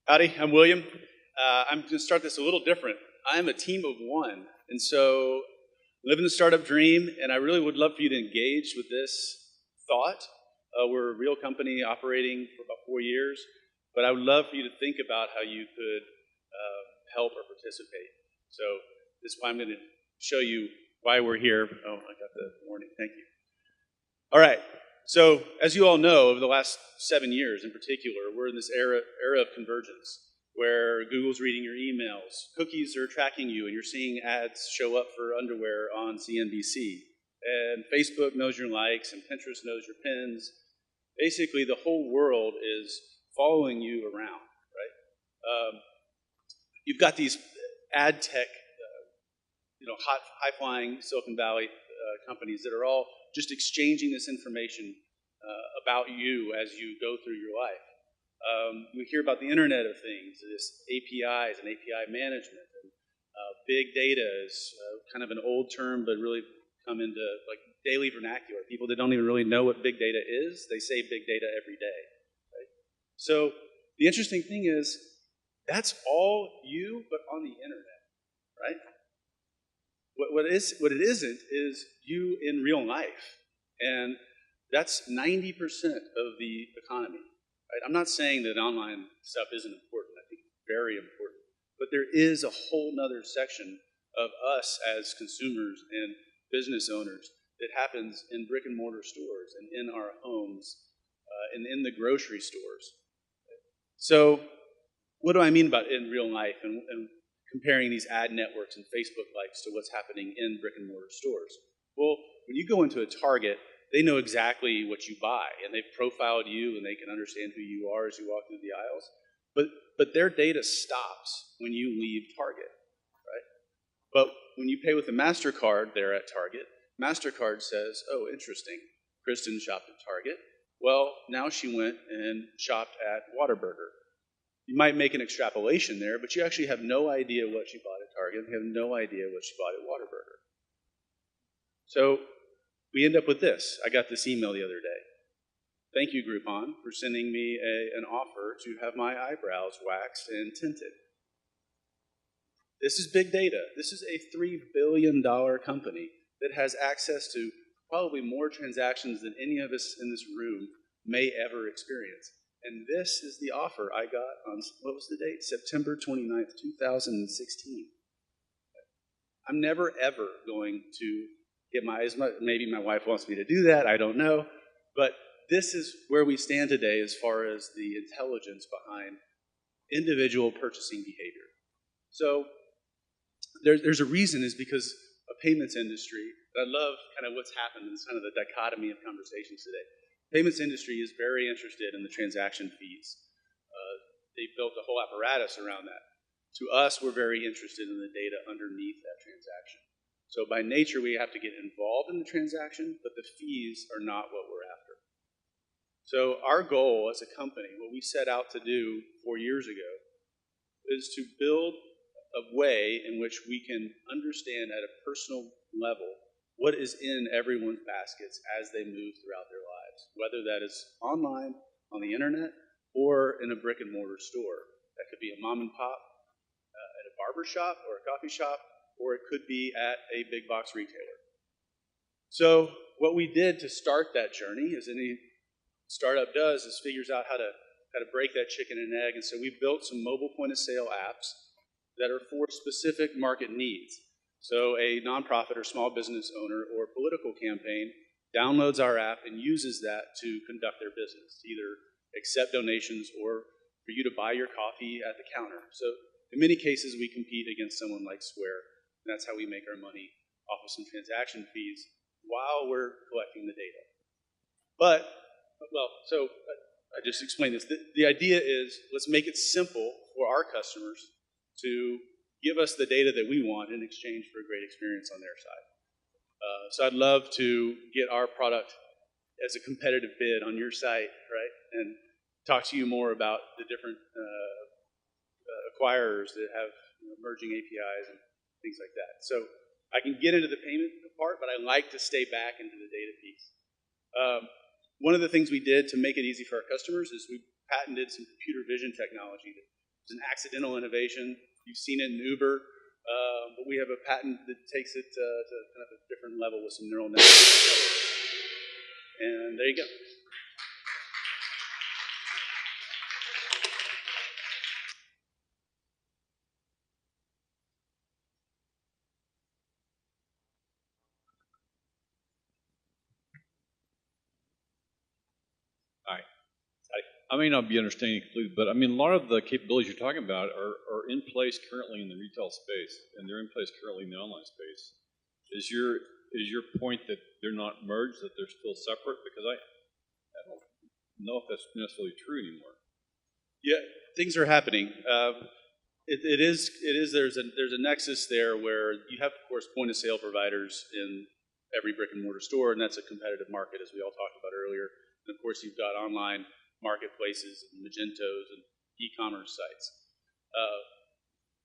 Howdy, I'm William. I'm going to start this a little different. I'm a team of one, and so living the startup dream, and I really would love for you to engage with this thought. We're a real company operating for about 4 years, but I would love for you to think about how you could help or participate. So this is why I'm going to show you why we're here. Oh, I got the warning. Thank you. All right. So, as you all know, over the last 7 years in particular, we're in this era of convergence, where Google's reading your emails, cookies are tracking you, and you're seeing ads show up for underwear on CNBC, and Facebook knows your likes, and Pinterest knows your pins. Basically, the whole world is following you around, right? You've got these ad tech, high-flying Silicon Valley companies that are all just exchanging this information about you as you go through your life. We hear about the Internet of Things, this APIs and API management. And, big data is kind of an old term, but really come into like daily vernacular. People that don't even really know what big data is, they say big data every day. Right? So the interesting thing is, that's all you, but on the Internet, right? What it isn't is you in real life. And that's 90% of the economy. Right? I'm not saying that online stuff isn't important. I think it's very important. But there is a whole nother section of us as consumers and business owners that happens in brick and mortar stores and in our homes and in the grocery stores. So what do I mean about in real life and comparing these ad networks and Facebook likes to what's happening in brick and mortar stores? Well, when you go into a Target, they know exactly what you buy, and they've profiled you, and they can understand who you are as you walk through the aisles. But their data stops when you leave Target, right? But when you pay with a MasterCard there at Target, MasterCard says, oh, interesting, Kristen shopped at Target. Well, now she went and shopped at Whataburger. You might make an extrapolation there, but you actually have no idea what she bought at Target, and you have no idea what she bought at Whataburger. So we end up with this. I got this email the other day. Thank you, Groupon, for sending me an offer to have my eyebrows waxed and tinted. This is big data. This is a $3 billion company that has access to probably more transactions than any of us in this room may ever experience. And this is the offer I got on, what was the date? September 29th, 2016. I'm never, ever going to get maybe my wife wants me to do that, I don't know. But this is where we stand today as far as the intelligence behind individual purchasing behavior. So there's a reason, is because a payments industry, I love kind of what's happened, it's kind of the dichotomy of conversations today. Payments industry is very interested in the transaction fees. They built a whole apparatus around that. To us, we're very interested in the data underneath that transaction. So by nature, we have to get involved in the transaction, but the fees are not what we're after. So our goal as a company, what we set out to do 4 years ago, is to build a way in which we can understand at a personal level what is in everyone's baskets as they move throughout their lives, whether that is online, on the internet, or in a brick and mortar store. That could be a mom and pop, at a barber shop or a coffee shop, or it could be at a big box retailer. So what we did to start that journey, as any startup does, is figures out how to break that chicken and egg. And so we built some mobile point of sale apps that are for specific market needs. So a nonprofit or small business owner or political campaign downloads our app and uses that to conduct their business, to either accept donations or for you to buy your coffee at the counter. So in many cases, we compete against someone like Square. And that's how we make our money, off of some transaction fees while we're collecting the data. But, so I just explained this. The idea is, let's make it simple for our customers to give us the data that we want in exchange for a great experience on their side. So I'd love to get our product as a competitive bid on your site, right? And talk to you more about the different acquirers that have merging APIs and things like that. So I can get into the payment part, but I like to stay back into the data piece. One of the things we did to make it easy for our customers is we patented some computer vision technology. It's an accidental innovation. You've seen it in Uber, but we have a patent that takes it to kind of a different level with some neural networks. And there you go. I may not be understanding completely, but I mean, a lot of the capabilities you're talking about are in place currently in the retail space, and they're in place currently in the online space. Is your point that they're not merged, that they're still separate? Because I don't know if that's necessarily true anymore. Yeah, things are happening. It is. There's a nexus there where you have, of course, point of sale providers in every brick and mortar store, and that's a competitive market, as we all talked about earlier. And of course, you've got online marketplaces and Magentos and e-commerce sites.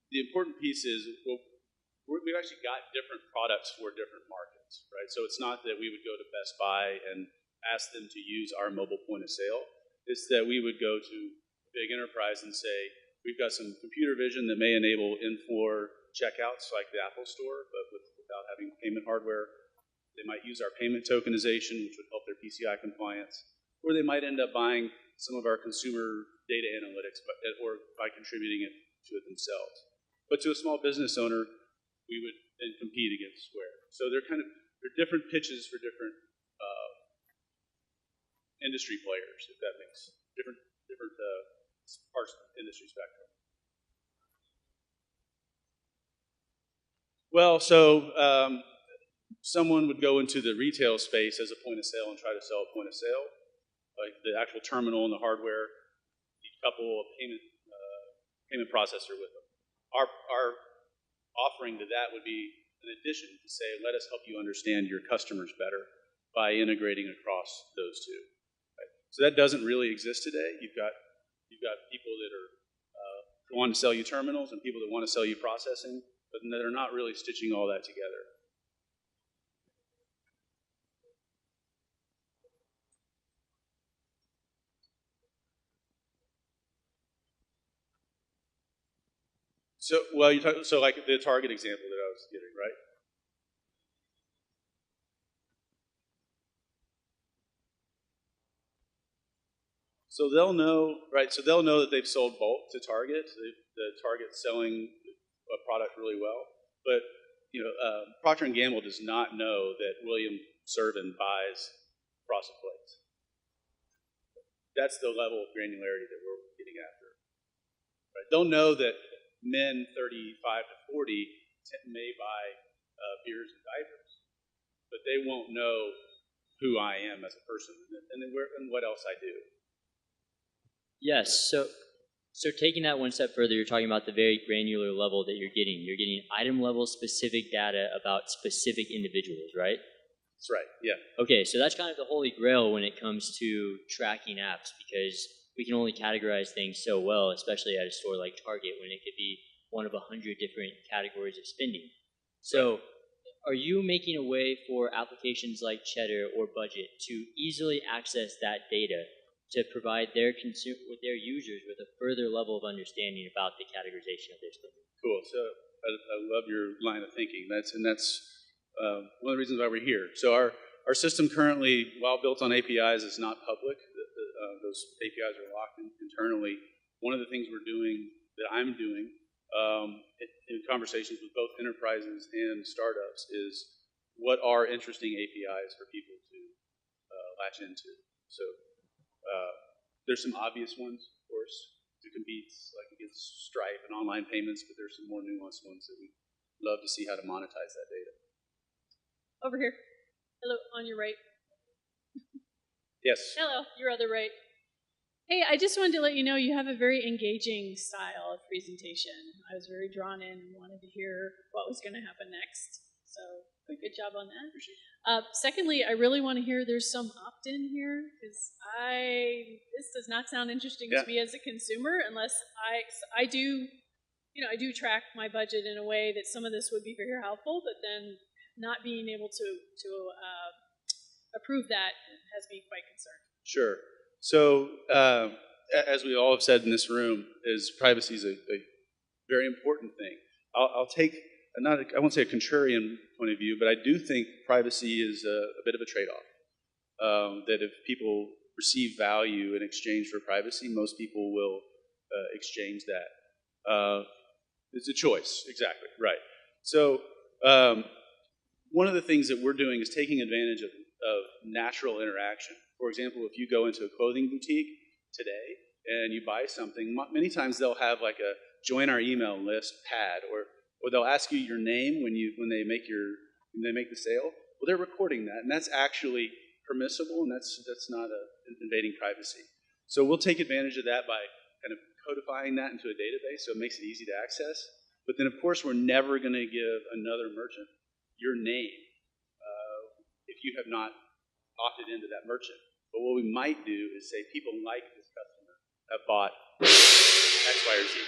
The important piece is we've actually got different products for different markets, right? So it's not that we would go to Best Buy and ask them to use our mobile point of sale. It's that we would go to a big enterprise and say, we've got some computer vision that may enable in-floor checkouts like the Apple Store, but without having payment hardware. They might use our payment tokenization, which would help their PCI compliance. Or they might end up buying some of our consumer data analytics or by contributing it to it themselves. But to a small business owner, we would then compete against Square. So they're different pitches for different industry players, if that makes different parts of the industry spectrum. Well, so someone would go into the retail space as a point of sale and try to sell a point of sale, like the actual terminal and the hardware. You couple a payment processor with them. Our offering to that would be an addition to say, let us help you understand your customers better by integrating across those two. Right? So that doesn't really exist today. You've got people that are want to sell you terminals and people that want to sell you processing, but they're not really stitching all that together. So, well, so like the Target example that I was giving, right? So they'll know, right? So they'll know that they've sold bulk to Target. The Target's selling a product really well, but Procter & Gamble does not know that William Cervin buys frosted flakes. That's the level of granularity that we're getting after. Right? They'll know that men 35 to 40 may buy beers and diapers, but they won't know who I am as a person and what else I do. Yes, so taking that one step further, you're talking about the very granular level that you're getting. You're getting item level specific data about specific individuals, right? That's right, yeah. Okay, so that's kind of the holy grail when it comes to tracking apps, because we can only categorize things so well, especially at a store like Target, when it could be one of 100 different categories of spending. So are you making a way for applications like Cheddar or Budget to easily access that data to provide their users with a further level of understanding about the categorization of their spending? Cool. So I love your line of thinking. That's one of the reasons why we're here. So our system currently, while built on APIs, is not public. Those APIs are locked internally. One of the things that I'm doing in conversations with both enterprises and startups is what are interesting APIs for people to latch into. So there's some obvious ones, of course, to compete like against Stripe and online payments, but there's some more nuanced ones that we'd love to see how to monetize that data. Over here. Hello, on your right. Yes. Hello, your other right. Hey, I just wanted to let you know you have a very engaging style of presentation. I was very drawn in and wanted to hear what was going to happen next. So good job on that. Secondly, I really want to hear there's some opt-in here, because this does not sound interesting to me as a consumer unless I do I do track my budget in a way that some of this would be very helpful, but then not being able to approve that has me quite concerned. Sure. So, as we all have said in this room, is privacy is a very important thing. I'll take I won't say a contrarian point of view, but I do think privacy is a bit of a trade-off. That if people receive value in exchange for privacy, most people will exchange that. It's a choice, exactly, right. So one of the things that we're doing is taking advantage of natural interaction. For example, if you go into a clothing boutique today and you buy something, many times they'll have like a join our email list pad, or they'll ask you your name when they make the sale. Well, they're recording that, and that's actually permissible, and that's not invading privacy. So we'll take advantage of that by kind of codifying that into a database so it makes it easy to access. But then, of course, we're never going to give another merchant your name if you have not opted into that merchant. But what we might do is say people like this customer have bought X, Y, or Z.